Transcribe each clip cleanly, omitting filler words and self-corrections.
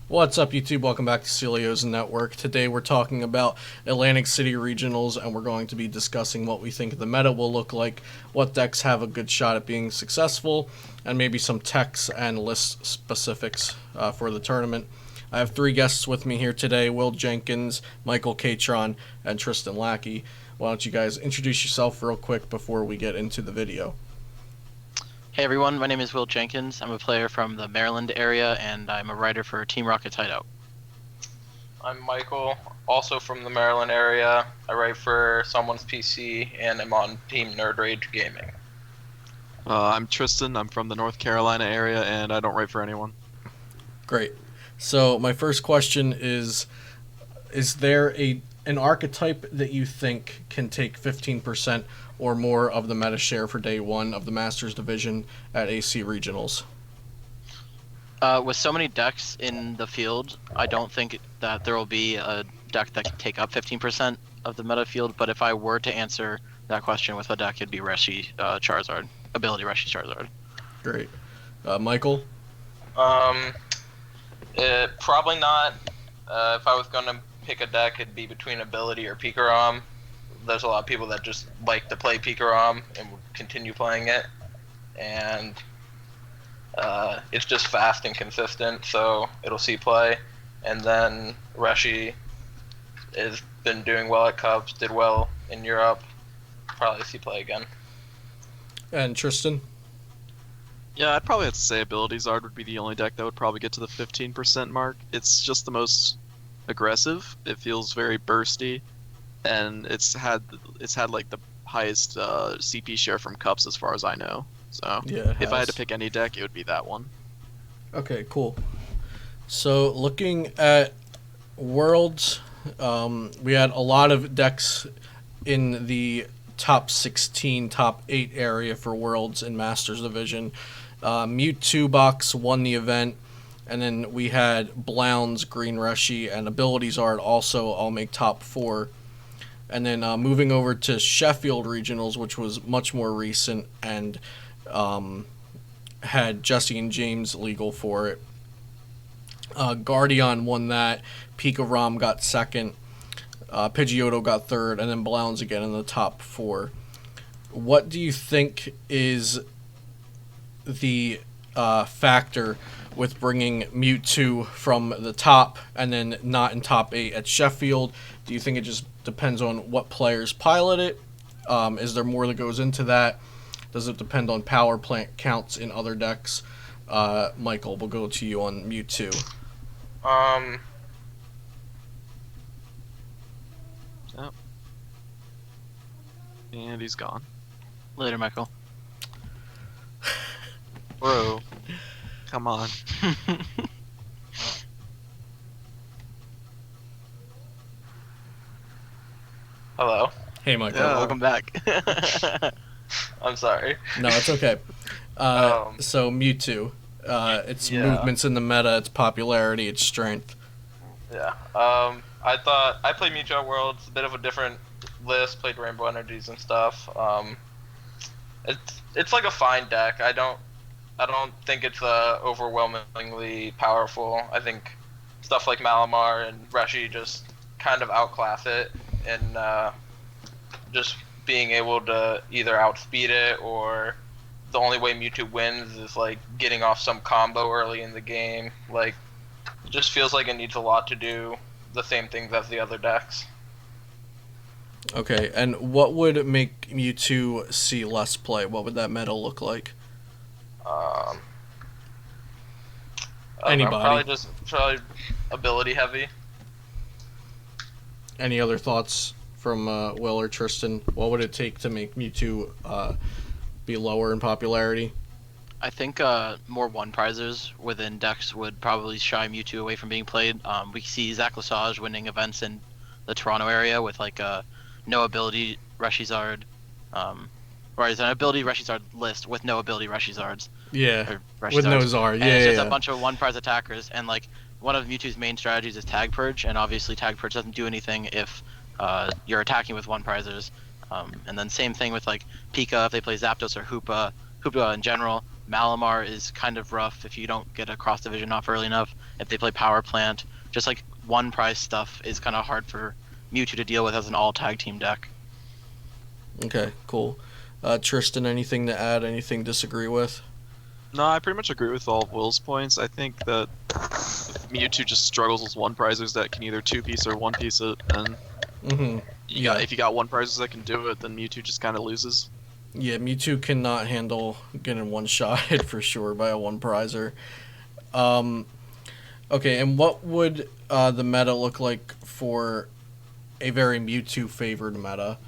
What's up, YouTube? Welcome back to Celio's Network. Today we're talking about Atlantic City Regionals, and we're going to be discussing what we think the meta will look like, what decks have a good shot at being successful, and maybe some techs and list specifics for the tournament. I have three guests with me here today: Will Jenkins, Michael Catron, and Tristan Lackey. Why don't you guys introduce yourself real quick before we get into the video? Hey everyone, my name is Will Jenkins. I'm a player from the Maryland area, and I'm a writer for Team Rocket Hideout. I'm Michael, also from the Maryland area. I write for Someone's PC, and I'm on Team Nerd Rage Gaming. I'm Tristan. I'm from the North Carolina area, and I don't write for anyone. Great. So my first question is there an archetype that you think can take 15% or more of the meta share for day one of the Masters Division at AC Regionals? With so many decks in the field, I don't think that there will be a deck that can take up 15% of the meta field, but if I were to answer that question with a deck, it'd be Reshi Charizard. Ability Reshi Charizard. Great. Michael? Probably not. If I was going to pick a deck, it'd be between Ability or Pikarom. There's a lot of people that just like to play Pikarom and will continue playing it. And it's just fast and consistent, so it'll see play. And then Reshi has been doing well at Cubs, did well in Europe. Probably see play again. And Tristan? Yeah, I'd probably have to say Ability Zard would be the only deck that would probably get to the 15% mark. It's just the most aggressive. It feels very bursty, and it's had like the highest CP share from Cups as far as I know. So Yeah, if I had to pick any deck, it would be that one. Okay, cool. So looking at Worlds, we had a lot of decks in the top 16, top 8 area for Worlds and Masters Division. Mewtwo Box won the event, and then we had Blounds, Green Reshi, and Ability Zard also all make top 4. And then moving over to Sheffield Regionals, which was much more recent and had Jesse and James legal for it. Guardian won that, Pikarom got second, Pidgeotto got third, and then Blounds again in the top 4. What do you think is the factor with bringing Mewtwo from the top and then not in top 8 at Sheffield? Do you think it just depends on what players pilot it? Is there more that goes into that? Does it depend on power plant counts in other decks? Michael, we'll go to you on Mewtwo. Yep. And he's gone. Later, Michael. Bro, come on. Hello. Hey, Michael. Yeah. Welcome back. I'm sorry. No, it's okay. So Mewtwo, its movements in the meta, its popularity, its strength. Yeah. I played Mewtwo at Worlds, a bit of a different list, played Rainbow Energies and stuff. It's like a fine deck. I don't think it's overwhelmingly powerful. I think stuff like Malamar and Reshi just kind of outclass it, and just being able to either outspeed it, or the only way Mewtwo wins is like getting off some combo early in the game. Like, it just feels like it needs a lot to do the same things as the other decks. Okay, and what would make Mewtwo see less play? What would that meta look like? I don't know, Anybody? probably ability heavy. Any other thoughts from Will or Tristan? What would it take to make Mewtwo be lower in popularity? I think more one prizers within decks would probably shy Mewtwo away from being played. We see Zach Lesage winning events in the Toronto area with like no ability Reshizard, or is an ability Reshizard list with no ability Reshizards. Yeah, Or with no Reshizards. Zard. And Yeah, it's just yeah. a bunch of one prize attackers, and like one of Mewtwo's main strategies is Tag Purge, and obviously Tag Purge doesn't do anything if you're attacking with one prizers. And then same thing with like Pika if they play Zapdos or Hoopa in general. Malamar is kind of rough if you don't get a cross division off early enough. If they play Power Plant, just like one prize stuff is kind of hard for Mewtwo to deal with as an all tag team deck. Okay, cool. Tristan, anything to add? Anything disagree with? No, I pretty much agree with all of Will's points. I think that Mewtwo just struggles with one prizers that can either two-piece or one-piece it, and if you got one prizers that can do it, then Mewtwo just kind of loses. Yeah, Mewtwo cannot handle getting one-shotted for sure by a one-prizer. Okay, and what would the meta look like for a very Mewtwo-favored meta?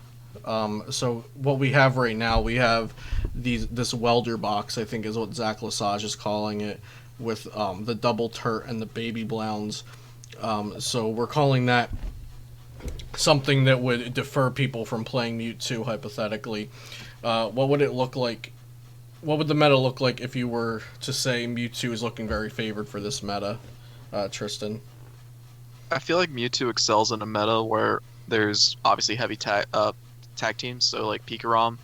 So what we have right now, we have this welder box, I think is what Zach Lesage is calling it, with the double turt and the baby Blounds. So we're calling that something that would defer people from playing Mewtwo, hypothetically. What would it look like? What would the meta look like if you were to say Mewtwo is looking very favored for this meta, Tristan? I feel like Mewtwo excels in a meta where there's obviously heavy tag teams, so like Pikarom.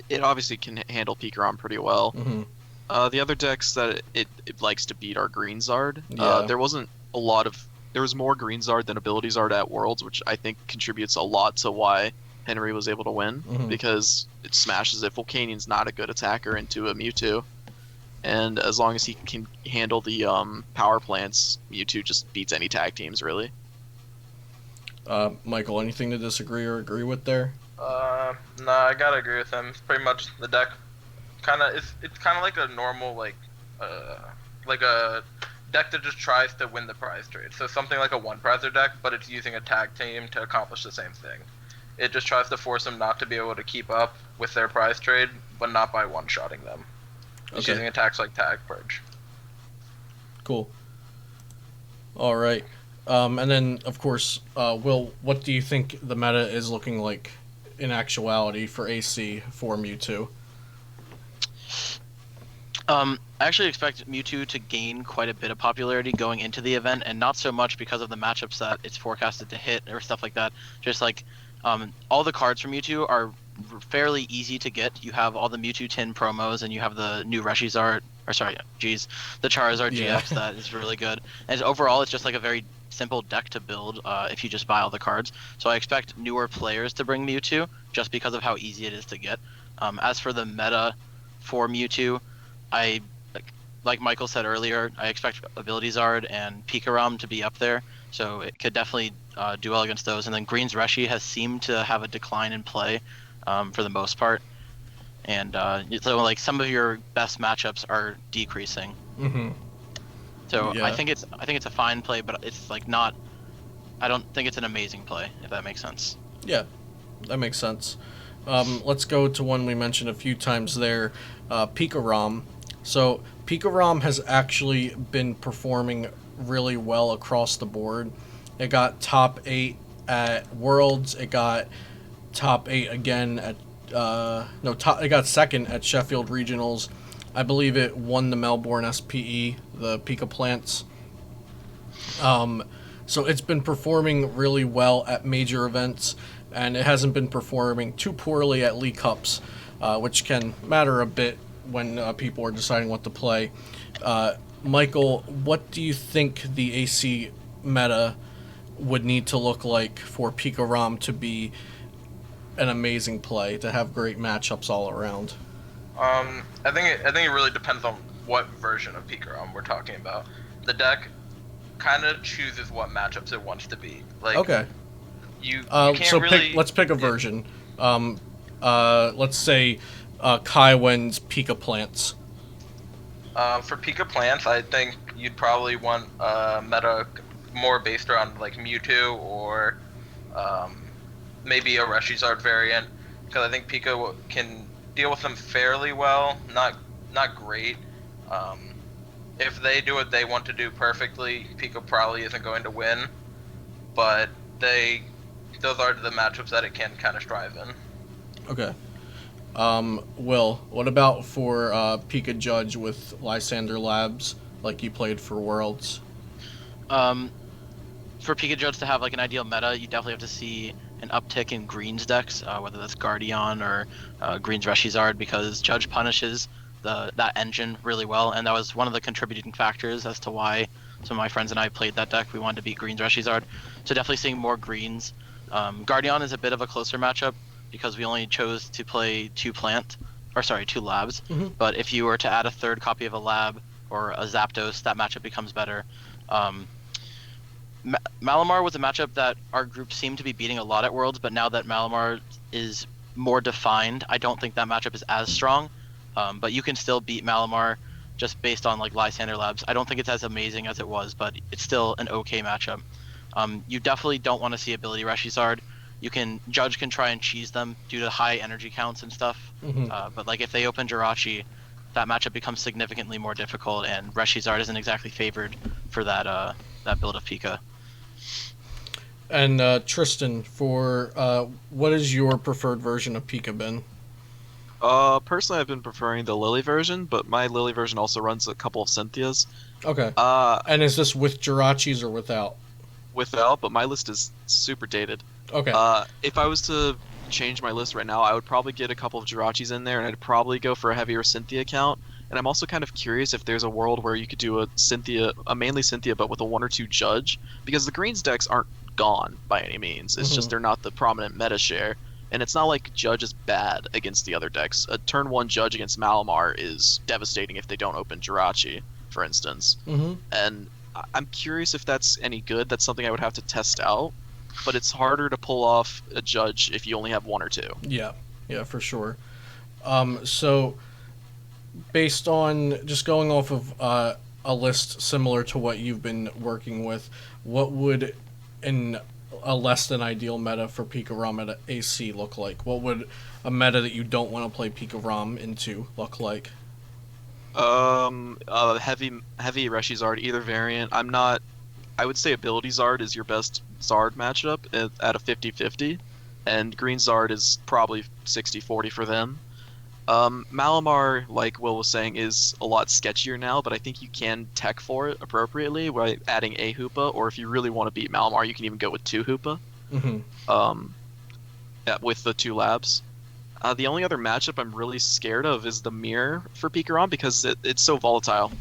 It obviously can handle Pikarom pretty well. The other decks that it likes to beat are Greenzard. Yeah. There was more Greenzard than Ability Zard at Worlds, which I think contributes a lot to why Henry was able to win, because it smashes if Volcanian's not a good attacker into a Mewtwo. And as long as he can handle the power plants, Mewtwo just beats any tag teams, really. Michael, anything to disagree or agree with there? No, I gotta agree with him. It's pretty much the deck. It's kind of like a normal like a deck that just tries to win the prize trade. So something like a one-prizer deck, but it's using a tag team to accomplish the same thing. It just tries to force them not to be able to keep up with their prize trade, but not by one-shotting them. It's using attacks like Tag Purge. Cool. All right. And then, of course, Will, what do you think the meta is looking like in actuality for AC for Mewtwo? I actually expect Mewtwo to gain quite a bit of popularity going into the event, and not so much because of the matchups that it's forecasted to hit or stuff like that. Just like all the cards from Mewtwo are fairly easy to get. You have all the Mewtwo Tin promos, and you have the new the Charizard GX that is really good. And overall, it's just like a very simple deck to build if you just buy all the cards. So I expect newer players to bring Mewtwo just because of how easy it is to get. As for the meta for Mewtwo, like Michael said earlier, I expect Ability Zard and Pikarom to be up there, so it could definitely do well against those. And then Green's Reshi has seemed to have a decline in play for the most part, and so like some of your best matchups are decreasing. So yeah. I think it's a fine play, but it's like not. I don't think it's an amazing play, if that makes sense. Yeah, that makes sense. Let's go to one we mentioned a few times there, Pikarom. So Pikarom has actually been performing really well across the board. It got top 8 at Worlds. It got top 8 again at it got second at Sheffield Regionals. I believe it won the Melbourne SPE, the Pika Plants. So it's been performing really well at major events, and it hasn't been performing too poorly at League Cups, which can matter a bit when people are deciding what to play. Michael, what do you think the AC meta would need to look like for Pikarom to be an amazing play, to have great matchups all around? I think it really depends on what version of Pikarom we're talking about. The deck kind of chooses what matchups it wants to be. Like, okay. You can't so really... let's pick a version. Let's say Kai wins Pika Plants. For Pika Plants, I think you'd probably want meta more based around like Mewtwo or maybe a Charizard variant, because I think Pika can deal with them fairly well. Not great. If they do what they want to do perfectly, Pika probably isn't going to win. But those are the matchups that it can kind of strive in. Okay. Will, what about for Pika Judge with Lysander Labs, like you played for Worlds? For Pika Judge to have like an ideal meta, you definitely have to see an uptick in Greens decks, whether that's Guardian or Greens Reshizard, because Judge punishes that engine really well, and that was one of the contributing factors as to why some of my friends and I played that deck. We wanted to beat Greens Reshizard, so definitely seeing more Greens. Guardian is a bit of a closer matchup because we only chose to play two labs. Mm-hmm. But if you were to add a third copy of a lab or a Zapdos, that matchup becomes better. Malamar was a matchup that our group seemed to be beating a lot at Worlds, but now that Malamar is more defined, I don't think that matchup is as strong. But you can still beat Malamar just based on like Lysander Labs. I don't think it's as amazing as it was, but it's still an okay matchup. You definitely don't want to see ability Reshizard. Judge can try and cheese them due to high energy counts and stuff. Mm-hmm. But like if they open Jirachi, that matchup becomes significantly more difficult, and Reshizard isn't exactly favored for that build of Pika. And Tristan, for what is your preferred version of Pika been? Personally, I've been preferring the Lily version, but my Lily version also runs a couple of Cynthias. Okay. And is this with Jirachis or without? Without, but my list is super dated. Okay. If I was to change my list right now, I would probably get a couple of Jirachis in there, and I'd probably go for a heavier Cynthia count. And I'm also kind of curious if there's a world where you could do a mainly Cynthia, but with a 1 or 2 Judge, because the Greens decks aren't gone by any means. It's just they're not the prominent meta share. And it's not like Judge is bad against the other decks. A turn 1 Judge against Malamar is devastating if they don't open Jirachi, for instance. Mm-hmm. And I'm curious if that's any good. That's something I would have to test out. But it's harder to pull off a Judge if you only have 1 or 2. Yeah, for sure. So, based on just going off of a list similar to what you've been working with, what would a less than ideal meta for Pika Rom at AC look like? What would a meta that you don't want to play Pika Rom into look like? Heavy Reshizard, either variant. I would say Ability Zard is your best Zard matchup at a 50-50, and Green Zard is probably 60-40 for them. Malamar, like Will was saying, is a lot sketchier now, but I think you can tech for it appropriately by adding a Hoopa, or if you really want to beat Malamar, you can even go with 2 Hoopa. Mm-hmm. With the 2 labs. The only other matchup I'm really scared of is the Mirror for Pikarom, because it's so volatile.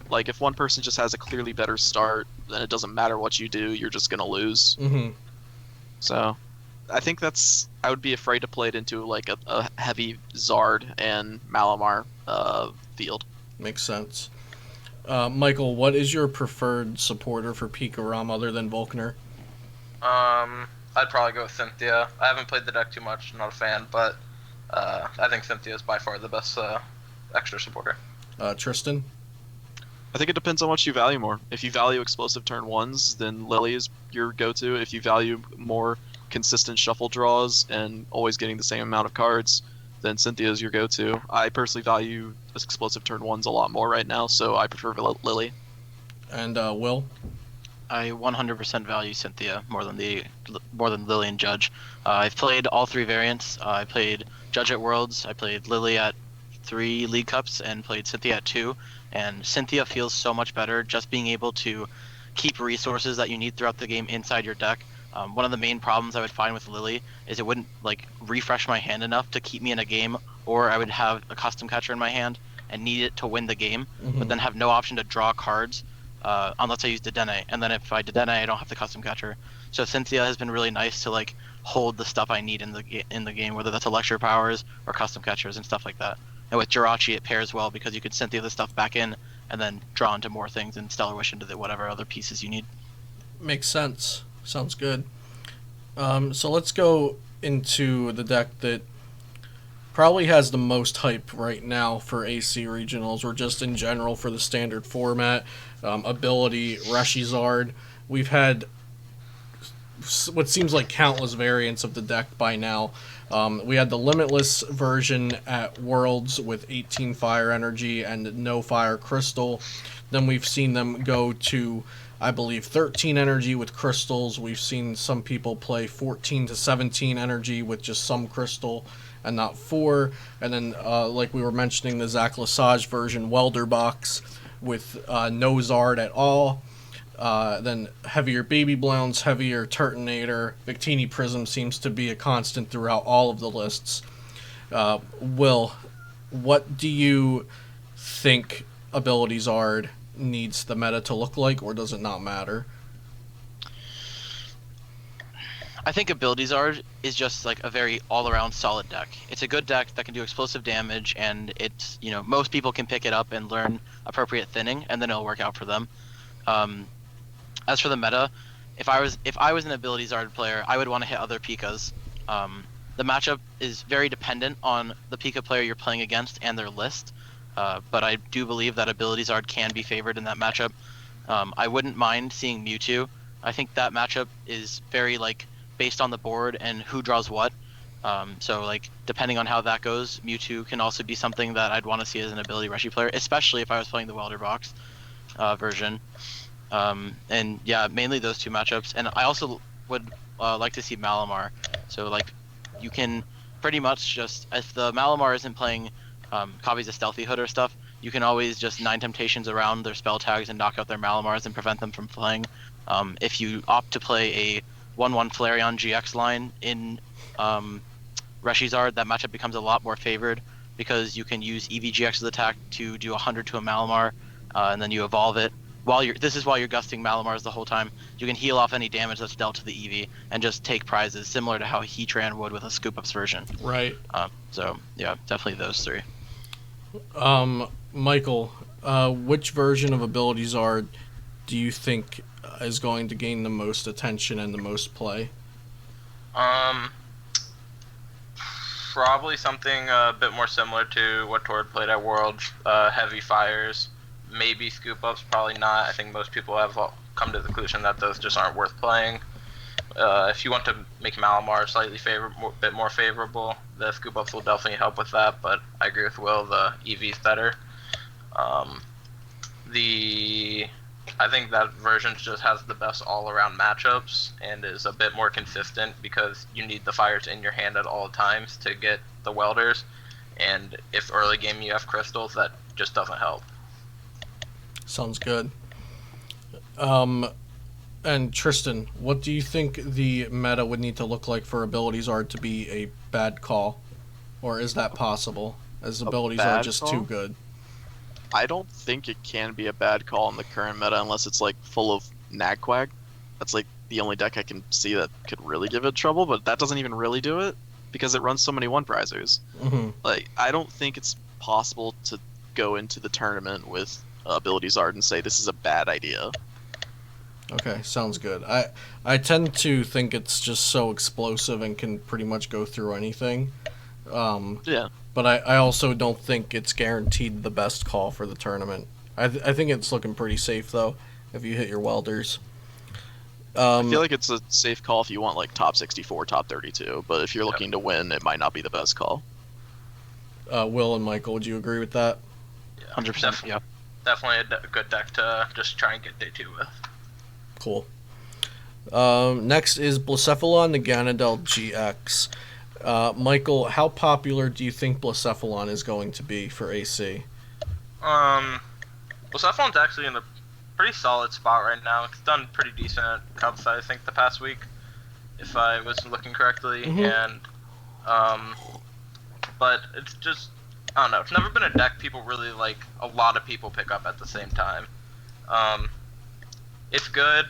Like, if one person just has a clearly better start, then it doesn't matter what you do, you're just going to lose. Mm-hmm. So, I think I would be afraid to play it into, like, a heavy Zard and Malamar field. Makes sense. Michael, what is your preferred supporter for Pikarom other than Volkner? I'd probably go with Cynthia. I haven't played the deck too much, not a fan, but I think Cynthia is by far the best extra supporter. Tristan? I think it depends on what you value more. If you value explosive turn 1s, then Lily is your go-to. If you value more consistent shuffle draws and always getting the same amount of cards, then Cynthia is your go-to. I personally value explosive turn 1s a lot more right now, so I prefer Lily. And Will? I 100% value Cynthia more than Lily and Judge. I've played all 3 variants. I played Judge at Worlds, I played Lily at 3 League Cups, and played Cynthia at 2. And Cynthia feels so much better just being able to keep resources that you need throughout the game inside your deck. One of the main problems I would find with Lily is it wouldn't refresh my hand enough to keep me in a game, or I would have a custom catcher in my hand and need it to win the game, but then have no option to draw cards unless I use Dedenne. And then if I Dedenne, I don't have the custom catcher. So Cynthia has been really nice to hold the stuff I need in the game, whether that's Electro Powers or custom catchers and stuff like that. And with Jirachi, it pairs well because you can Cynthia the stuff back in and then draw into more things and Stellar Wish into whatever other pieces you need. Makes sense. Sounds good. So let's go into the deck that probably has the most hype right now for AC regionals, or just in general for the standard format. Ability, Reshizard. We've had what seems like countless variants of the deck by now. We had the Limitless version at Worlds with 18 Fire Energy and no Fire Crystal. Then we've seen them go to, I believe, 13 Energy with Crystals. We've seen some people play 14 to 17 Energy with just some Crystal and not 4. And then, like we were mentioning, the Zach Lesage version, Welder Box with no Zard at all. Then heavier Baby Blounce, heavier Turtonator. Victini Prism seems to be a constant throughout all of the lists. Will, what do you think Ability Zard needs the meta to look like, or does it not matter? I think Ability Zard is just like a very all-around solid deck. It's a good deck that can do explosive damage, and it's, you know, most people can pick it up and learn appropriate thinning, and then it'll work out for them. As for the meta, if I was an Ability Zard player, I would want to hit other Pikas. The matchup is very dependent on the Pika player you're playing against and their list, but I do believe that Ability Zard can be favored in that matchup. I wouldn't mind seeing Mewtwo. I think that matchup is very like based on the board and who draws what. So like depending on how that goes, Mewtwo can also be something that I'd want to see as an ability rushy player, especially if I was playing the Welder Box version. And yeah, mainly those two matchups. And I also would like to see Malamar. So like you can pretty much just, if the Malamar isn't playing copies of Stealthy Hood or stuff, you can always just 9 Temptations around their spell tags and knock out their Malamars and prevent them from playing. If you opt to play a 1/1 Flareon GX line in Reshizard, that matchup becomes a lot more favored because you can use EVGX's attack to do 100 to a Malamar, and then you evolve it. This is while you're gusting Malamars the whole time. You can heal off any damage that's dealt to the EV and just take prizes, similar to how Heatran would with a Scoop Ups version. Right. So yeah, definitely those three. Michael, which version of Ability Zard do you think is going to gain the most attention and the most play? Probably something a bit more similar to what Tord played at Worlds. Heavy Fires, maybe Scoop Ups, probably not. I think most people have come to the conclusion that those just aren't worth playing. If you want to make Malamar slightly bit more favorable, the Scoop Ups will definitely help with that, but I agree with Will, the EV's better. I think that version just has the best all-around matchups and is a bit more consistent because you need the fires in your hand at all times to get the welders, and if early game you have crystals, that just doesn't help. Sounds good. And Tristan, what do you think the meta would need to look like for Ability Zard to be a bad call? Or is that possible, as Abilities are just too good? I don't think it can be a bad call in the current meta unless it's like full of Nagquag. That's like the only deck I can see that could really give it trouble, but that doesn't even really do it because it runs so many one-prizers. Mm-hmm. Like, I don't think it's possible to go into the tournament with Ability Zard and say this is a bad idea. Okay, sounds good. I tend to think it's just so explosive and can pretty much go through anything. Yeah. But I also don't think it's guaranteed the best call for the tournament. I think it's looking pretty safe, though, if you hit your welders. I feel like it's a safe call if you want like top 64, top 32, but if you're looking to win, it might not be the best call. Will and Michael, would you agree with that? 100%, yeah. Definitely a good deck to just try and get day 2 with. Cool. Next is Cephalon the Ganondel GX. Michael, how popular do you think Cephalon is going to be for AC? Cephalon's actually in a pretty solid spot right now. It's done pretty decent at cups, I think, the past week, if I was looking correctly. Mm-hmm. And but it's just, I don't know. It's never been a deck people really like. A lot of people pick up at the same time. It's good.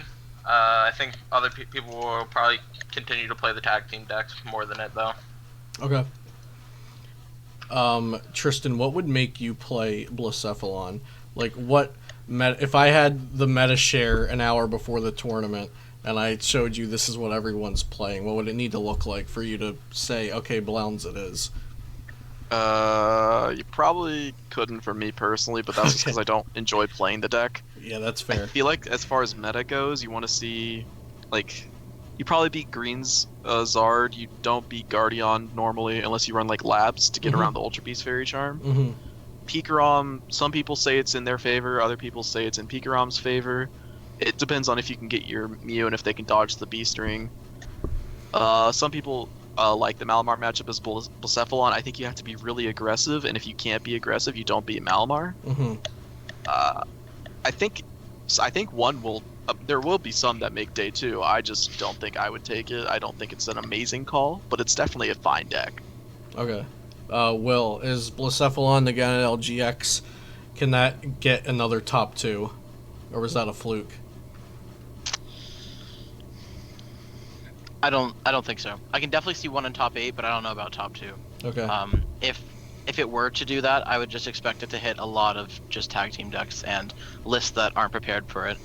I think other people will probably continue to play the tag team decks more than it, though. Okay. Tristan, what would make you play Cephalon? Like, what if I had the meta share an hour before the tournament and I showed you this is what everyone's playing, what would it need to look like for you to say, okay, Blounce it is? You probably couldn't for me personally, but that's just because I don't enjoy playing the deck. Yeah, that's fair. I feel like as far as meta goes, you want to see, like, you probably beat Green's Zard. You don't beat Guardian normally unless you run like Labs to get around the Ultra Beast Fairy Charm. Mm-hmm. Pikarom, some people say it's in their favor, other people say it's in Pikarom's favor. It depends on if you can get your Mew and if they can dodge the Beast Ring. Some people like the Malamar matchup as Cephalon. I think you have to be really aggressive, and if you can't be aggressive, you don't beat Malamar. Mm-hmm. I think one will There will be some that make day 2. I just don't think I would take it. I don't think it's an amazing call, but it's definitely a fine deck. Okay. Will, is Cephalon the Gardevoir GX, can that get another top 2? Or was that a fluke? I don't think so. I can definitely see one in top 8, but I don't know about top 2. Okay. If it were to do that, I would just expect it to hit a lot of just tag team decks and lists that aren't prepared for it.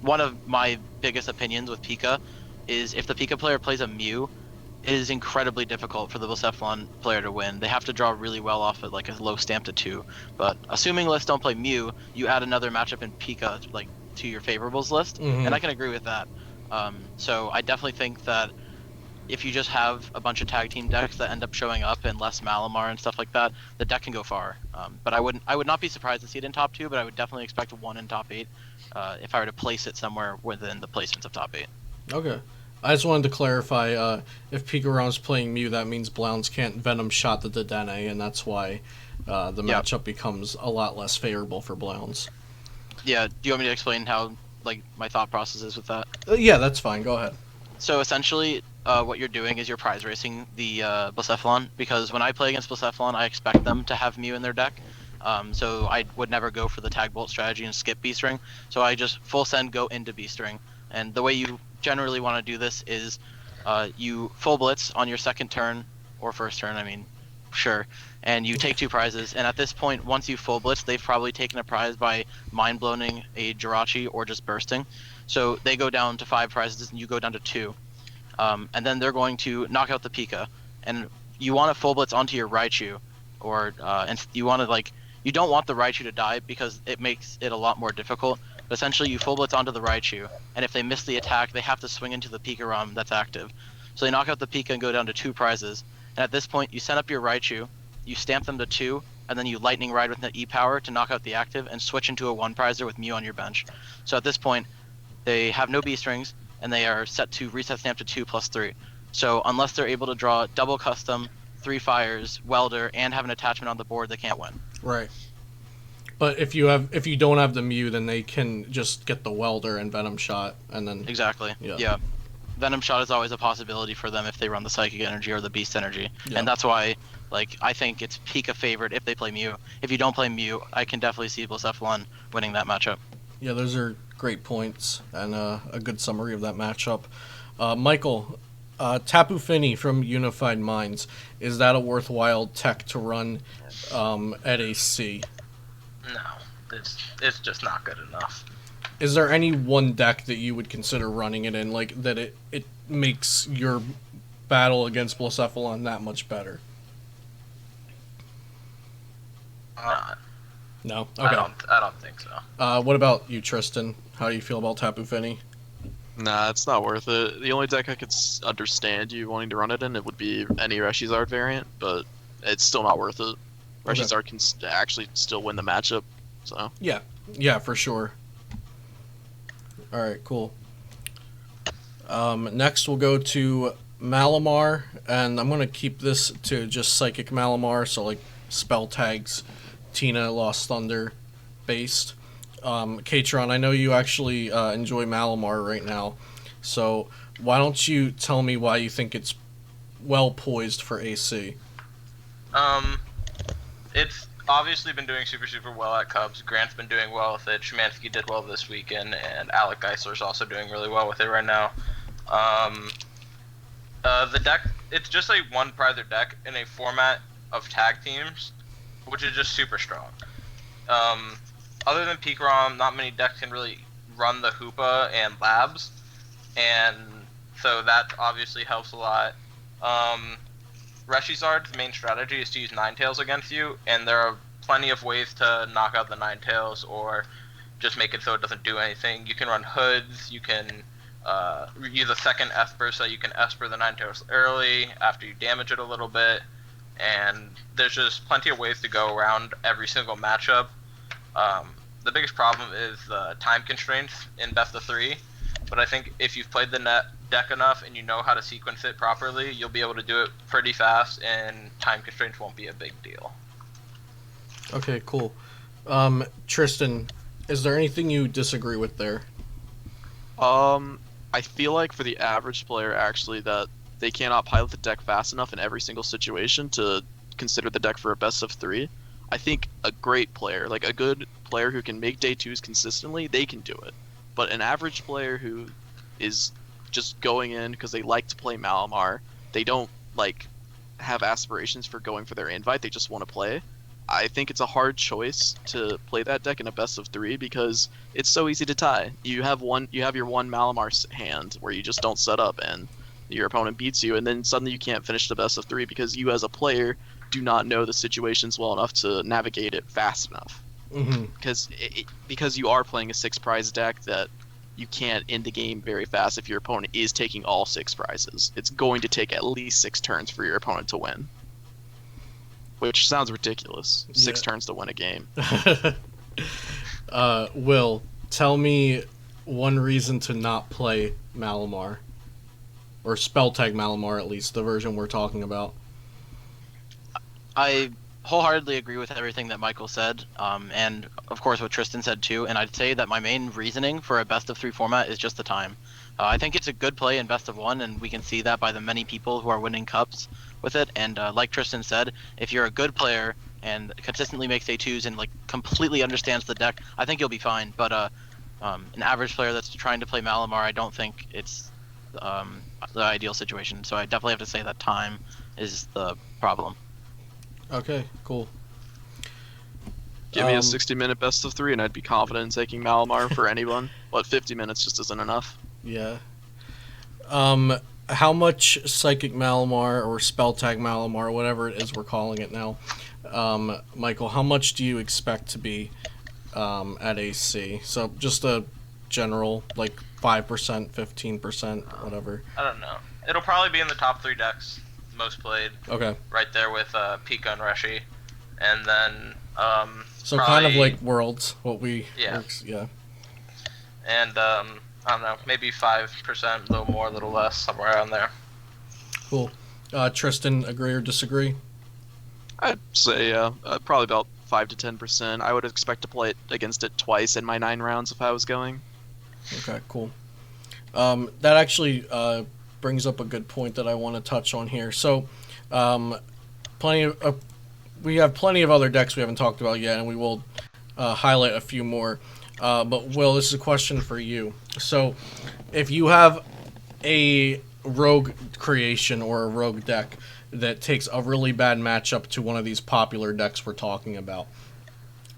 One of my biggest opinions with Pika is if the Pika player plays a Mew, it is incredibly difficult for the Cephalon player to win. They have to draw really well off of like a low stamp to 2. But assuming lists don't play Mew, you add another matchup in Pika like to your favorables list, and I can agree with that. So I definitely think that if you just have a bunch of tag team decks that end up showing up and less Malamar and stuff like that, the deck can go far. But I would not be surprised to see it in top 2, but I would definitely expect one in top 8 if I were to place it somewhere within the placements of top 8. Okay. I just wanted to clarify, if Picarom's playing Mew, that means Blounce can't Venom Shot the Dedenne, and that's why the matchup becomes a lot less favorable for Blounce. Yeah, do you want me to explain how like my thought process is with that? Yeah, that's fine. Go ahead. So essentially, what you're doing is you're prize racing the Cephalon, because when I play against Cephalon, I expect them to have Mew in their deck. So I would never go for the Tag Bolt strategy and skip B-String. So I just full send go into B-String. And the way you generally want to do this is you full blitz on your second turn, or first turn, I mean, sure. And you take 2 prizes. And at this point, once you full blitz, they've probably taken a prize by mind blowing a Jirachi or just bursting. So they go down to 5 prizes and you go down to 2. And then they're going to knock out the Pika. And you want to full blitz onto your Raichu, or and you want to like, you don't want the Raichu to die because it makes it a lot more difficult. But essentially, you full blitz onto the Raichu, and if they miss the attack, they have to swing into the Pikarom that's active. So they knock out the Pika and go down to 2 prizes. And at this point, you send up your Raichu, you stamp them to 2, and then you Lightning Ride with the E-Power to knock out the active and switch into a 1-prizer with Mew on your bench. So at this point, they have no B-Strings, and they are set to reset stamp to 2+3. So unless they're able to draw double custom, 3 fires, welder, and have an attachment on the board, they can't win. Right. But if you don't have the Mew, then they can just get the welder and Venom Shot, and then Exactly. Yeah. Venom Shot is always a possibility for them if they run the Psychic Energy or the Beast Energy, and that's why, like, I think it's Pika favored if they play Mew. If you don't play Mew, I can definitely see Cephalon winning that matchup. Yeah, those are great points and a good summary of that matchup. Michael, Tapu Fini from Unified Minds, is that a worthwhile tech to run at AC? No, it's just not good enough. Is there any one deck that you would consider running it in, like that it makes your battle against Cephalon that much better? No? Okay. I don't think so. What about you, Tristan? How do you feel about Tapu Fini? Nah, it's not worth it. The only deck I could understand you wanting to run it in, it would be any Reshizard variant, but it's still not worth it. Reshizard can actually still win the matchup, so. Yeah, for sure. Alright, cool. Next we'll go to Malamar, and I'm going to keep this to just Psychic Malamar, so like spell tags, Tina, Lost Thunder based. Katron, I know you actually enjoy Malamar right now, so why don't you tell me why you think it's well poised for AC? It's obviously been doing super well at Cubs. Grant's been doing well with it. Szymanski did well this weekend, and Alec Geisler's also doing really well with it right now. The deck, it's just a 1-prizer deck in a format of tag teams, which is just super strong. Other than Pikarom, not many decks can really run the Hoopa and Labs, and so that obviously helps a lot. Reshizard's main strategy is to use Ninetales against you, and there are plenty of ways to knock out the Ninetales or just make it so it doesn't do anything. You can run Hoods, you can use a second Esper so you can Esper the Ninetales early after you damage it a little bit, and there's just plenty of ways to go around every single matchup. The biggest problem is the time constraints in best of 3, but I think if you've played the deck enough and you know how to sequence it properly, you'll be able to do it pretty fast, and time constraints won't be a big deal. Okay, cool. Tristan, is there anything you disagree with there? I feel like for the average player, actually, that they cannot pilot the deck fast enough in every single situation to consider the deck for a best of 3. I think a great player, like a good player who can make day 2s consistently, they can do it. But an average player who is just going in because they like to play Malamar, they don't like have aspirations for going for their invite, they just want to play. I think it's a hard choice to play that deck in a best of 3 because it's so easy to tie. You have your one Malamar hand where you just don't set up and your opponent beats you, and then suddenly you can't finish the best of 3 because you as a player do not know the situations well enough to navigate it fast enough. Mm-hmm. Because you are playing a 6 prize deck that you can't end the game very fast if your opponent is taking all 6 prizes. It's going to take at least 6 turns for your opponent to win. Which sounds ridiculous. 6 turns to win a game. Will, tell me one reason to not play Malamar. Or spell tag Malamar, at least, the version we're talking about. I wholeheartedly agree with everything that Michael said, and of course what Tristan said too, and I'd say that my main reasoning for a best of 3 format is just the time. I think it's a good play in best of 1, and we can see that by the many people who are winning cups with it, and like Tristan said, if you're a good player and consistently makes day 2s and like completely understands the deck, I think you'll be fine, but an average player that's trying to play Malamar, I don't think it's the ideal situation, so I definitely have to say that time is the problem. Okay, cool. Give me a 60-minute best of 3 and I'd be confident in taking Malamar for anyone, but 50 minutes just isn't enough. Yeah. How much Psychic Malamar or Spell Tag Malamar, whatever it is we're calling it now, Michael, how much do you expect to be at AC? So just a general, like 5%, 15%, whatever. I don't know. It'll probably be in the top 3 decks most played. Okay. Right there with Pika and Reshi. And then so probably, kind of like Worlds, what we yeah. And I don't know, maybe 5%, a little more, a little less, somewhere around there. Cool. Tristan, agree or disagree? I'd say probably about 5 to 10%. I would expect to play it against it twice in my 9 rounds if I was going. Okay, cool. That actually brings up a good point that I want to touch on here. So, we have plenty of other decks we haven't talked about yet, and we will highlight a few more. But Will, this is a question for you. So, if you have a rogue creation or a rogue deck that takes a really bad matchup to one of these popular decks we're talking about,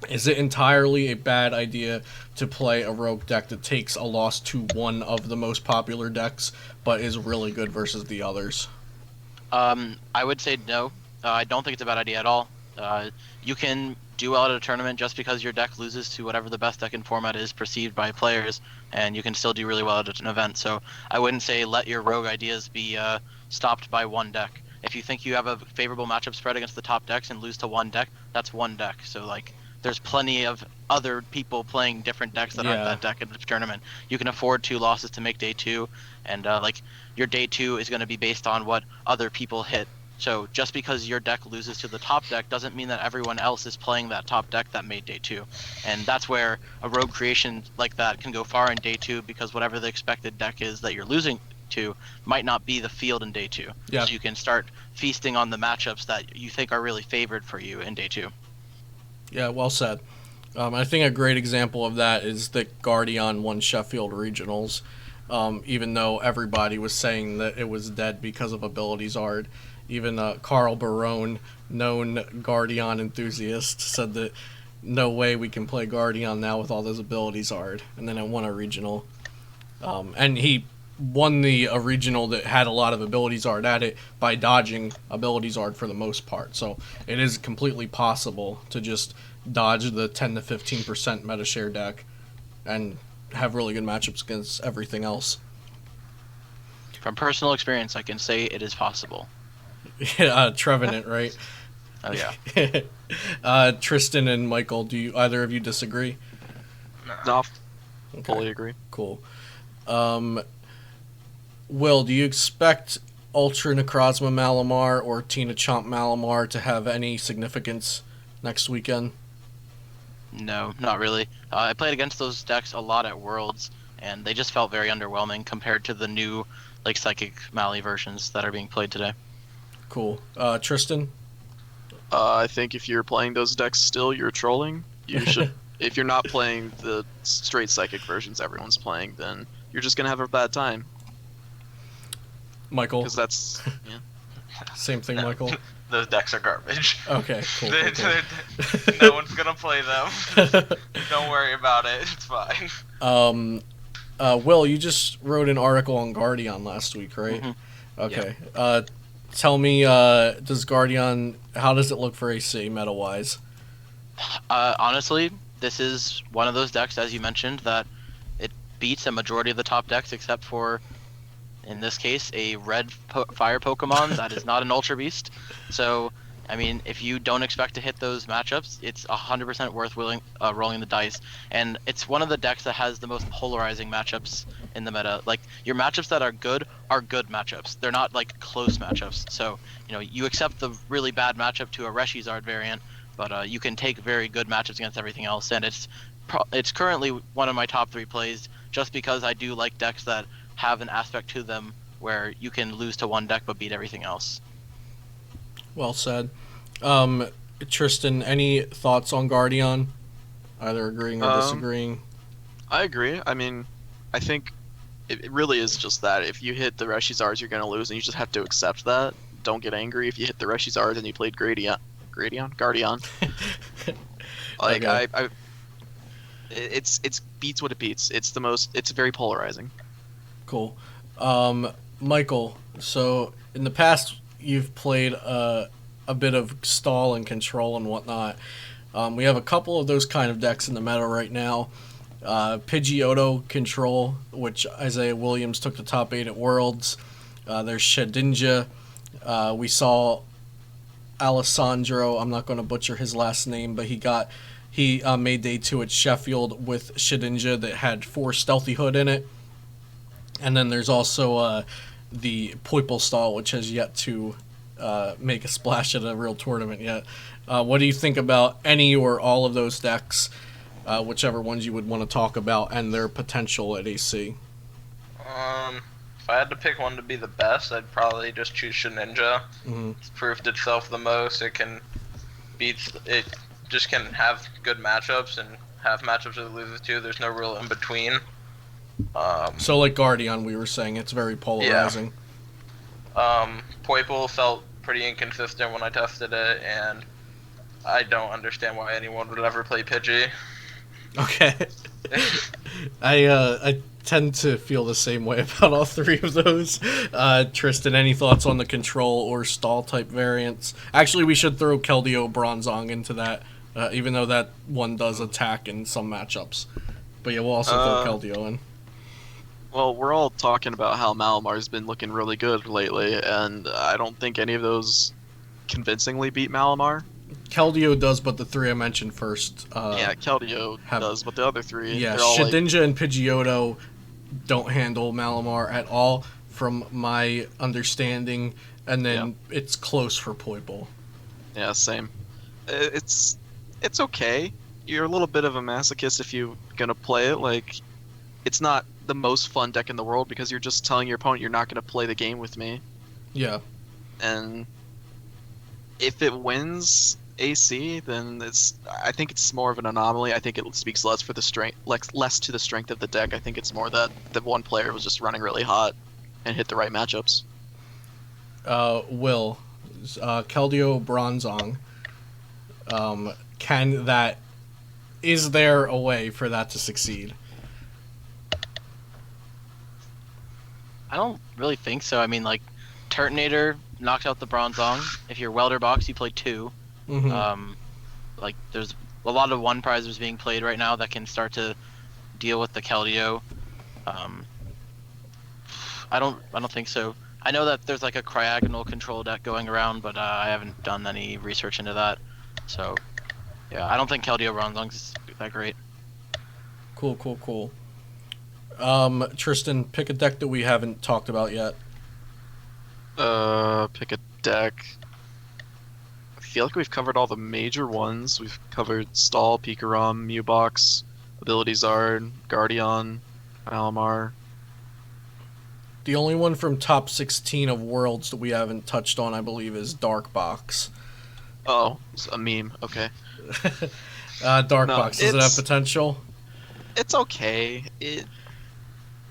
is it entirely a bad idea to play a rogue deck that takes a loss to one of the most popular decks, but is really good versus the others? I would say no. I don't think it's a bad idea at all. You can do well at a tournament just because your deck loses to whatever the best deck in format is perceived by players, and you can still do really well at an event. So I wouldn't say let your rogue ideas be stopped by one deck. If you think you have a favorable matchup spread against the top decks and lose to one deck, that's one deck. So like, there's plenty of other people playing different decks that aren't that deck in the tournament. You can afford 2 losses to make day 2, and like your day 2 is going to be based on what other people hit. So just because your deck loses to the top deck doesn't mean that everyone else is playing that top deck that made day 2. And that's where a rogue creation like that can go far in day 2, because whatever the expected deck is that you're losing to might not be the field in day 2. Yeah. So you can start feasting on the matchups that you think are really favored for you in day 2. Yeah, well said. I think a great example of that is that Guardian won Sheffield Regionals, even though everybody was saying that it was dead because of Abilities Art. Even Carl Barone, known Guardian enthusiast, said that no way we can play Guardian now with all those Abilities Art. And then it won a regional. And he won the regional that had a lot of Abilities Art at it by dodging Abilities Art for the most part. So it is completely possible to just dodge the 10 to 15% meta share deck and have really good matchups against everything else. From personal experience, I can say it is possible. Trevenant, right? Oh yeah. Tristan and Michael, do either of you disagree? No, Okay. fully agree. Cool. Will, do you expect Ultra Necrozma Malamar or Tina Chomp Malamar to have any significance next weekend? No, not really. I played against those decks a lot at Worlds, and they just felt very underwhelming compared to the new like Psychic Mally versions that are being played today. Cool. Tristan? I think if you're playing those decks still, you're trolling. You should. If you're not playing the straight Psychic versions everyone's playing, then you're just gonna have a bad time. Michael? Because that's Same thing, Michael? Those decks are garbage. Okay, cool. No one's gonna play them. Don't worry about it. It's fine. Will, you just wrote an article on Guardian last week, right? Mm-hmm. Okay. Yeah. Tell me, does Guardian, how does it look for AC meta-wise? Honestly, this is one of those decks, as you mentioned, that it beats a majority of the top decks except for, in this case, a red fire Pokemon that is not an Ultra Beast. So, I mean, if you don't expect to hit those matchups, it's 100% worth rolling the dice. And it's one of the decks that has the most polarizing matchups in the meta. Like, your matchups that are good matchups. They're not, like, close matchups. So, you know, you accept the really bad matchup to a Reshizard variant, but you can take very good matchups against everything else. And it's currently one of my top 3 plays, just because I do like decks that have an aspect to them where you can lose to one deck but beat everything else. Well said. Tristan, any thoughts on Guardian? Either agreeing or disagreeing? I agree. I mean, I think it really is just that. If you hit the Reshizards, you're going to lose, and you just have to accept that. Don't get angry if you hit the Reshizards and you played Guardian. Like, okay. It's beats what it beats. It's very polarizing. Cool. Michael, so in the past you've played a bit of stall and control and whatnot. We have a couple of those kind of decks in the meta right now. Pidgeotto control, which Isaiah Williams took the top 8 at Worlds. There's Shedinja. We saw Alessandro, I'm not going to butcher his last name, but he made day 2 at Sheffield with Shedinja that had 4 Stealthy Hood in it. And then there's also the Poiple stall, which has yet to make a splash at a real tournament yet. What do you think about any or all of those decks, whichever ones you would want to talk about, and their potential at AC? If I had to pick one to be the best, I'd probably just choose Shedinja. Mm-hmm. It's proved itself the most. It just can have good matchups and have matchups that it loses to. There's no real in between. So like Guardian, we were saying, it's very polarizing. Yeah. Poiple felt pretty inconsistent when I tested it, and I don't understand why anyone would ever play Pidgey. Okay. I tend to feel the same way about all 3 of those. Tristan, any thoughts on the control or stall type variants? Actually, we should throw Keldeo Bronzong into that, even though that one does attack in some matchups. But yeah, we'll also throw Keldeo in. Well, we're all talking about how Malamar's been looking really good lately, and I don't think any of those convincingly beat Malamar. Keldeo does, but the 3 I mentioned first. Yeah, Keldeo does, but the other 3... Yeah, all Shedinja and Pidgeotto don't handle Malamar at all, from my understanding, and then it's close for Poiple. Yeah, same. It's okay. You're a little bit of a masochist if you're gonna play it. Like, it's not the most fun deck in the world because you're just telling your opponent you're not gonna play the game with me. Yeah. And if it wins AC, then I think it's more of an anomaly. I think it speaks less for the strength, less to the strength of the deck. I think it's more that the one player was just running really hot and hit the right matchups. Will, Keldeo Bronzong, is there a way for that to succeed? I don't really think so. I mean, like, Turtonator knocked out the Bronzong. If you're Welder Box, you play 2. Mm-hmm. Like, there's a lot of 1-prizers being played right now that can start to deal with the Keldeo. I don't think so. I know that there's like a Cryogonal control deck going around, but I haven't done any research into that. So, yeah, I don't think Keldeo Bronzong's that great. Cool. Tristan, pick a deck that we haven't talked about yet. Pick a deck. I feel like we've covered all the major ones. We've covered Stall, Pikarom, Mewbox, Ability Zard, Guardian. Malamar. The only one from top 16 of Worlds that we haven't touched on, I believe, is Dark Box. Oh, it's a meme. Okay. Dark No, Box, does it have potential? It's okay.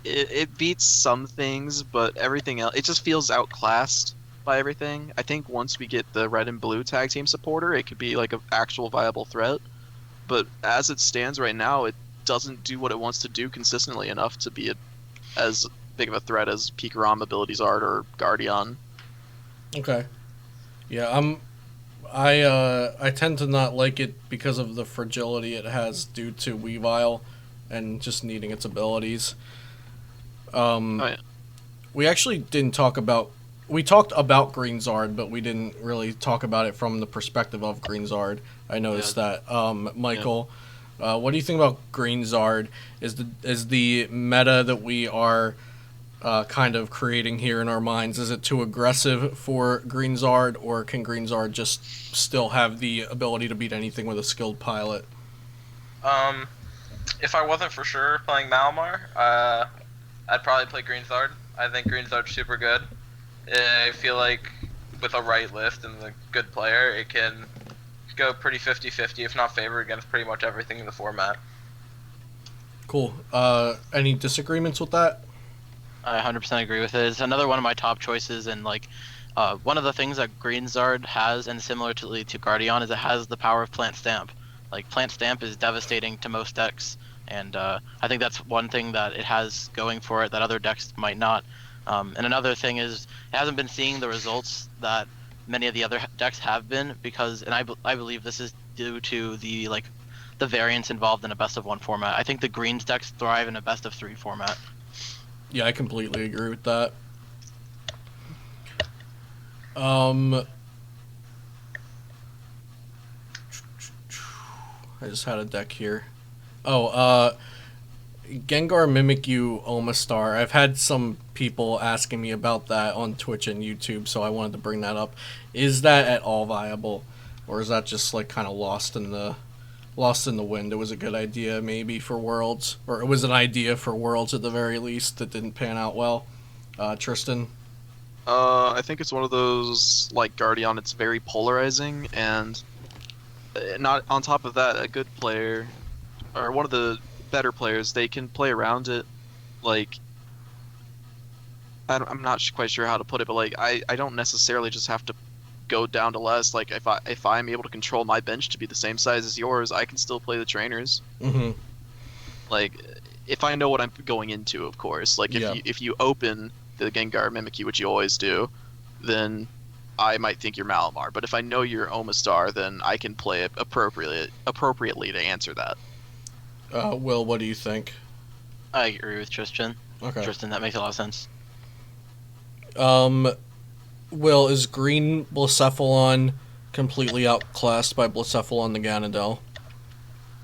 It beats some things, but everything else, it just feels outclassed by everything. I think once we get the red and blue tag team supporter, it could be like an actual viable threat. But as it stands right now, it doesn't do what it wants to do consistently enough to be as big of a threat as Pikarom abilities are or Guardian. Okay. Yeah, I tend to not like it because of the fragility it has due to Weavile and just needing its abilities. Oh yeah. We actually didn't talk about. We talked about Greenzard, but we didn't really talk about it from the perspective of Greenzard. I noticed that. Michael, what do you think about Greenzard? Is the meta that we are kind of creating here in our minds, is it too aggressive for Greenzard, or can Greenzard just still have the ability to beat anything with a skilled pilot? If I wasn't for sure playing Malamar, I'd probably play Greenzard. I think Greenzard's super good. I feel like with a right list and a good player, it can go pretty 50-50, if not favor, against pretty much everything in the format. Cool. Any disagreements with that? I 100% agree with it. It's another one of my top choices, and like one of the things that Greenzard has, and similarly to Guardian, is it has the power of Plant Stamp. Like Plant Stamp is devastating to most decks, and I think that's one thing that it has going for it that other decks might not. And another thing is it hasn't been seeing the results that many of the other decks have been, because, and I believe this is due to the variance involved in a best of one format. I think the greens decks thrive in a best of three format. Yeah, I completely agree with that. I just had a deck here. Oh, Gengar Mimikyu Omastar. I've had some people asking me about that on Twitch and YouTube, so I wanted to bring that up. Is that at all viable, or is that just like kind of lost in the wind? It was a good idea maybe for Worlds, or it was an idea for Worlds at the very least that didn't pan out well. Tristan? I think it's one of those, like Guardian, it's very polarizing, and not on top of that, a good player, or one of the better players, they can play around it. Like, I'm not quite sure how to put it, but like I don't necessarily just have to go down to less. Like if I'm able to control my bench to be the same size as yours, I can still play the trainers. Mm-hmm. Like if I know what I'm going into, of course. Like if you open the Gengar Mimikyu, which you always do, then I might think you're Malamar. But if I know you're Omastar, then I can play it appropriately to answer that. Will, what do you think? I agree with Tristan. Okay. Tristan, that makes a lot of sense. Will, is green Blacephalon completely outclassed by Blacephalon the Ganondel?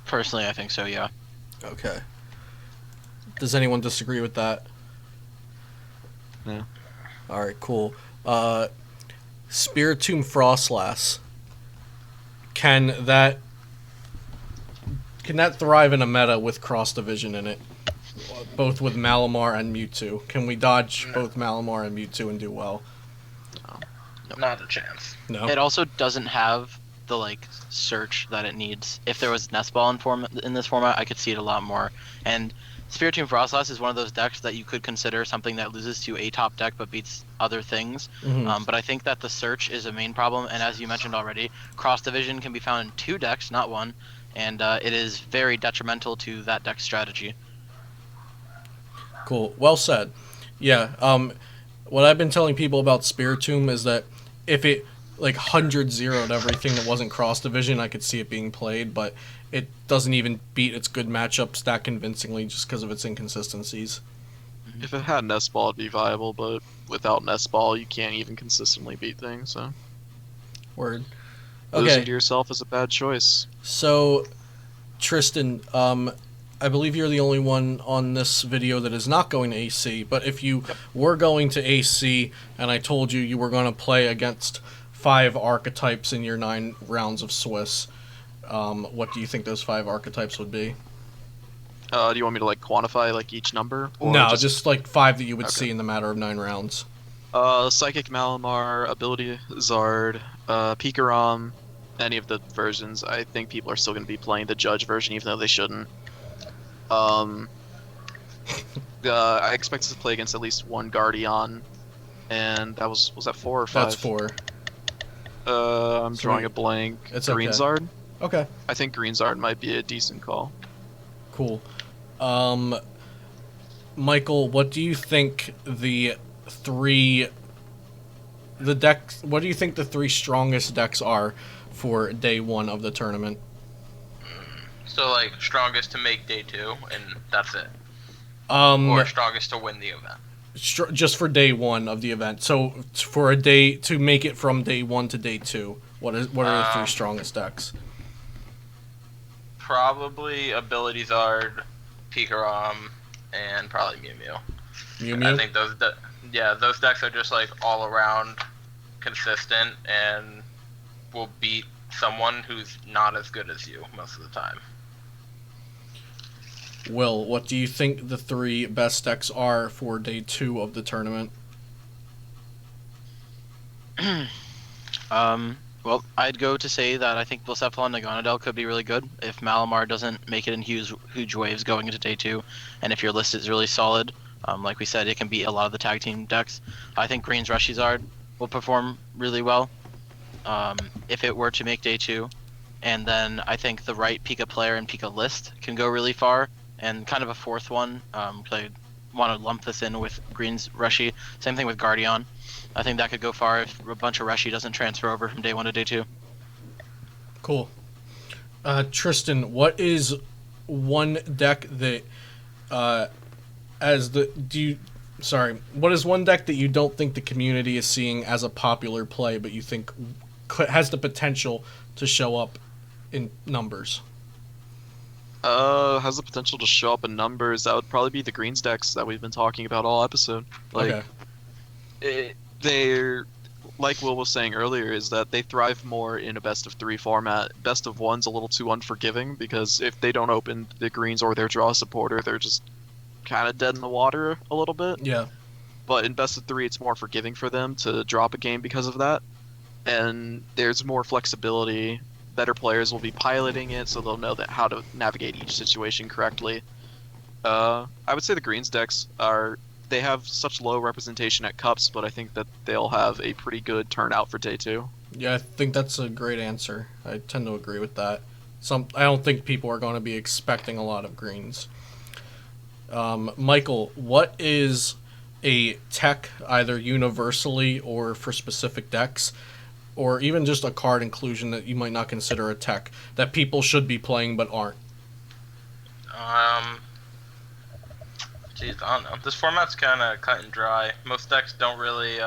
Personally, I think so, yeah. Okay. Does anyone disagree with that? No. Alright, cool. Spiritomb Frostlass. Can that thrive in a meta with cross division in it? Both with Malamar and Mewtwo. Can we dodge both Malamar and Mewtwo and do well? No. Not a chance. No. It also doesn't have the search that it needs. If there was Nest Ball in this format, I could see it a lot more. And Spiritomb Frostlass is one of those decks that you could consider something that loses to a top deck but beats other things. Mm-hmm. But I think that the search is a main problem, and as you mentioned already, cross division can be found in two decks, not one, and it is very detrimental to that deck strategy. Cool. Well said. Yeah. What I've been telling people about Spiritomb is that if it 100-0'd everything that wasn't cross division, I could see it being played, but it doesn't even beat its good matchups that convincingly just because of its inconsistencies. If it had Nest Ball, it'd be viable, but without Nest Ball, you can't even consistently beat things. So Word. losing Okay. to yourself is a bad choice. So, Tristan, I believe you're the only one on this video that is not going to AC, but if you were going to AC and I told you you were going to play against 5 archetypes in your 9 rounds of Swiss, what do you think those 5 archetypes would be? Do you want me to like quantify like each number? Or No, just like 5 that you would Okay. see in the matter of 9 rounds. Psychic Malamar, Ability Zard, Pikarom, any of the versions. I think people are still going to be playing the Judge version, even though they shouldn't. I expect us to play against at least one Guardian, and that was that 4 or 5? That's 4. I'm So drawing a blank. It's Green okay. Zard. Okay, I think Green Zard might be a decent call. cool. Michael, what do you think the decks? What do you think the 3 strongest decks are for day 1 of the tournament? So like strongest to make day 2, and that's it. Um, Or strongest to win the event. just for day 1 of the event. So for a day to make it from day 1 to day 2, what are the 3 strongest decks? Probably Ability Zard, Pikarom, and probably Mew Mew. Mew Mew? I think those decks are just like all around consistent and will beat someone who's not as good as you most of the time. Will, what do you think the 3 best decks are for day 2 of the tournament? Well, I'd go to say that I think Cephalon Naganadel could be really good if Malamar doesn't make it in huge waves going into day 2, and if your list is really solid. Like we said, it can beat a lot of the tag team decks. I think Green's Charizard will perform really well if it were to make day 2, and then I think the right Pika player and Pika list can go really far, and kind of a 4th one. I want to lump this in with Green's Rushy. Same thing with Guardian. I think that could go far if a bunch of Rushy doesn't transfer over from day 1 to day 2. Cool. Tristan, what is one deck that what is one deck that you don't think the community is seeing as a popular play, but you think has the potential to show up in numbers? Has the potential to show up in numbers. That would probably be the Greens decks that we've been talking about all episode. Like, Okay. they're like Will was saying earlier, is that they thrive more in a best of 3 format. Best of 1's a little too unforgiving because if they don't open the greens or their draw supporter, they're just kind of dead in the water a little bit. Yeah. But in best of 3, it's more forgiving for them to drop a game because of that, and there's more flexibility. Better players will be piloting it, so they'll know how to navigate each situation correctly. I would say the greens decks they have such low representation at cups, but I think that they'll have a pretty good turnout for day 2. Yeah, I think that's a great answer. I tend to agree with that. I don't think people are going to be expecting a lot of greens. Michael, what is a tech, either universally or for specific decks, or even just a card inclusion that you might not consider a tech, that people should be playing but aren't? Geez, I don't know. This format's kind of cut and dry. Most decks don't really,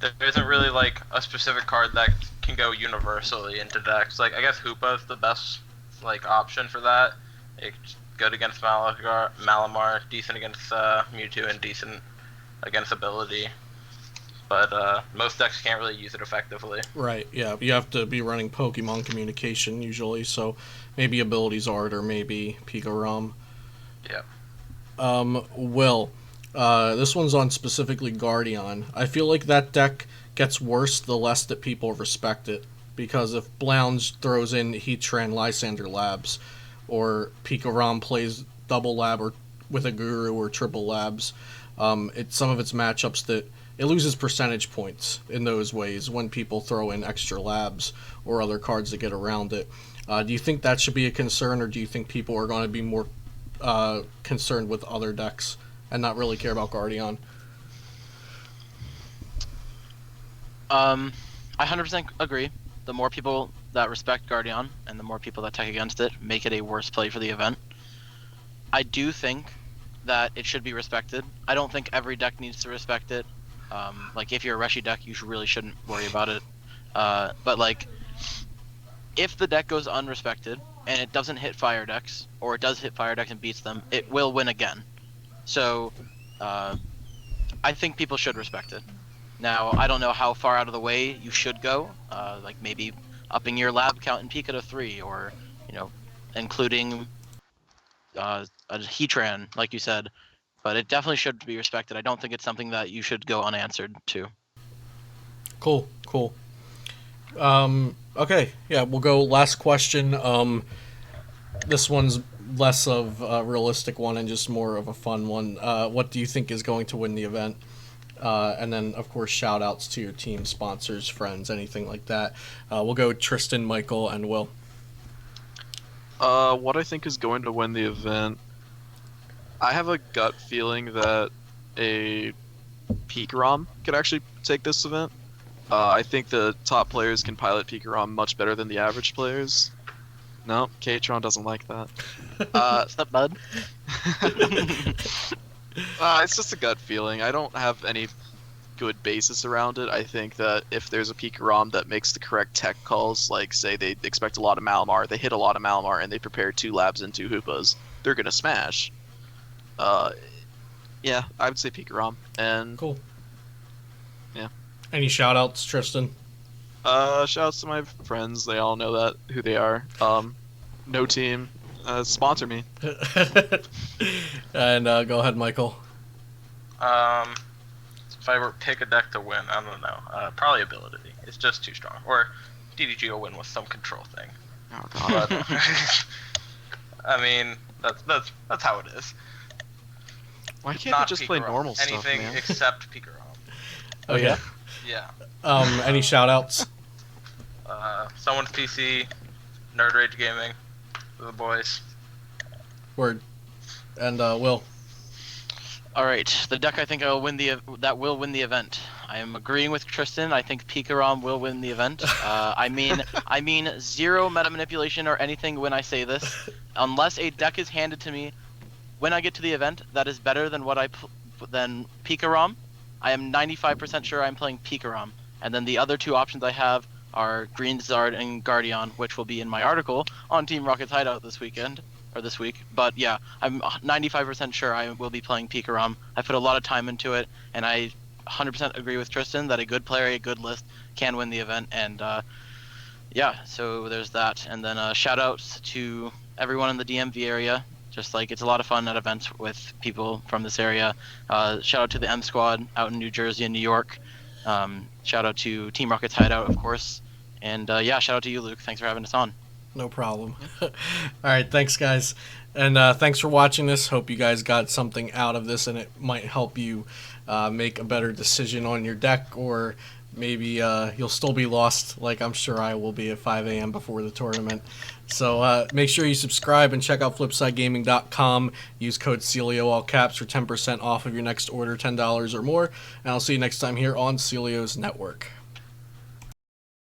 there isn't really, like, a specific card that can go universally into decks. Like, I guess Hoopa is the best, like, option for that. It's good against Malamar, decent against Mewtwo, and decent against Ability. But most decks can't really use it effectively. Right, yeah. You have to be running Pokemon communication, usually, so maybe Ability Zard or maybe Pikarom. Yeah. Will, this one's on specifically Guardian. I feel like that deck gets worse the less that people respect it. Because if Blounds throws in Heatran Lysander Labs, or Pikarom plays double lab or with a Guru or triple labs, it's some of its matchups that it loses percentage points in those ways when people throw in extra labs or other cards that get around it. Do you think that should be a concern, or do you think people are going to be more concerned with other decks and not really care about Guardian? I 100% agree. The more people that respect Guardian and the more people that tech against it make it a worse play for the event. I do think that it should be respected. I don't think every deck needs to respect it. Like, if you're a Reshi deck, you really shouldn't worry about it. But, like, if the deck goes unrespected and it doesn't hit fire decks, or it does hit fire decks and beats them, it will win again. So, I think people should respect it. Now, I don't know how far out of the way you should go, like maybe upping your lab count in Pika to 3, or, including a Heatran, like you said, but it definitely should be respected. I don't think it's something that you should go unanswered to. Cool. Okay, yeah, we'll go last question. This one's less of a realistic one and just more of a fun one. What do you think is going to win the event? And then, of course, shout outs to your team, sponsors, friends, anything like that. We'll go Tristan, Michael, and Will. What I think is going to win the event, I have a gut feeling that a Pikarom could actually take this event. I think the top players can pilot Pikarom much better than the average players. No, Katron doesn't like that. Step bud. It's just a gut feeling. I don't have any good basis around it. I think that if there's a Pikarom that makes the correct tech calls, like say they expect a lot of Malamar, they hit a lot of Malamar, and they prepare 2 Labs and 2 Hoopas, they're gonna smash. Yeah, I would say Pikarom. And cool. Yeah. Any shout outs, Tristan? Shout outs to my friends. They all know that who they are. No team. Sponsor me. And go ahead, Michael. If I were to pick a deck to win, I don't know. Probably Ability. It's just too strong. Or DDG will win with some control thing. Oh god. But, I mean, that's how it is. Why can't they just play Pikarom. normal stuff, Anything man? except Pikarom. Oh yeah. Yeah. Any shout outs? Someone's PC, Nerd Rage Gaming, the boys. Word. And Will. All right, the deck I think that will win the event. I am agreeing with Tristan. I think Pikarom will win the event. I mean zero meta manipulation or anything when I say this. Unless a deck is handed to me when I get to the event that is better than than Pikarom, I am 95% sure I'm playing Pikarom. And then the other 2 options I have are Greenzard and Guardian, which will be in my article on Team Rocket's Hideout this week. But yeah, I'm 95% sure I will be playing Pikarom. I put a lot of time into it, and I 100% agree with Tristan that a good player, a good list can win the event. And yeah, so there's that. And then shout outs to everyone in the DMV area. Just like it's a lot of fun at events with people from this area. Shout out to the M Squad out in New Jersey and New York. Shout out to Team Rocket's Hideout, of course. And yeah, shout out to you, Luke. Thanks for having us on. No problem. All right, thanks, guys. And thanks for watching this. Hope you guys got something out of this, and it might help you make a better decision on your deck, or maybe you'll still be lost like I'm sure I will be at 5 a.m. before the tournament. So make sure you subscribe and check out flipsidegaming.com. Use code Celio, all caps, for 10% off of your next order, $10 or more. And I'll see you next time here on Celio's Network.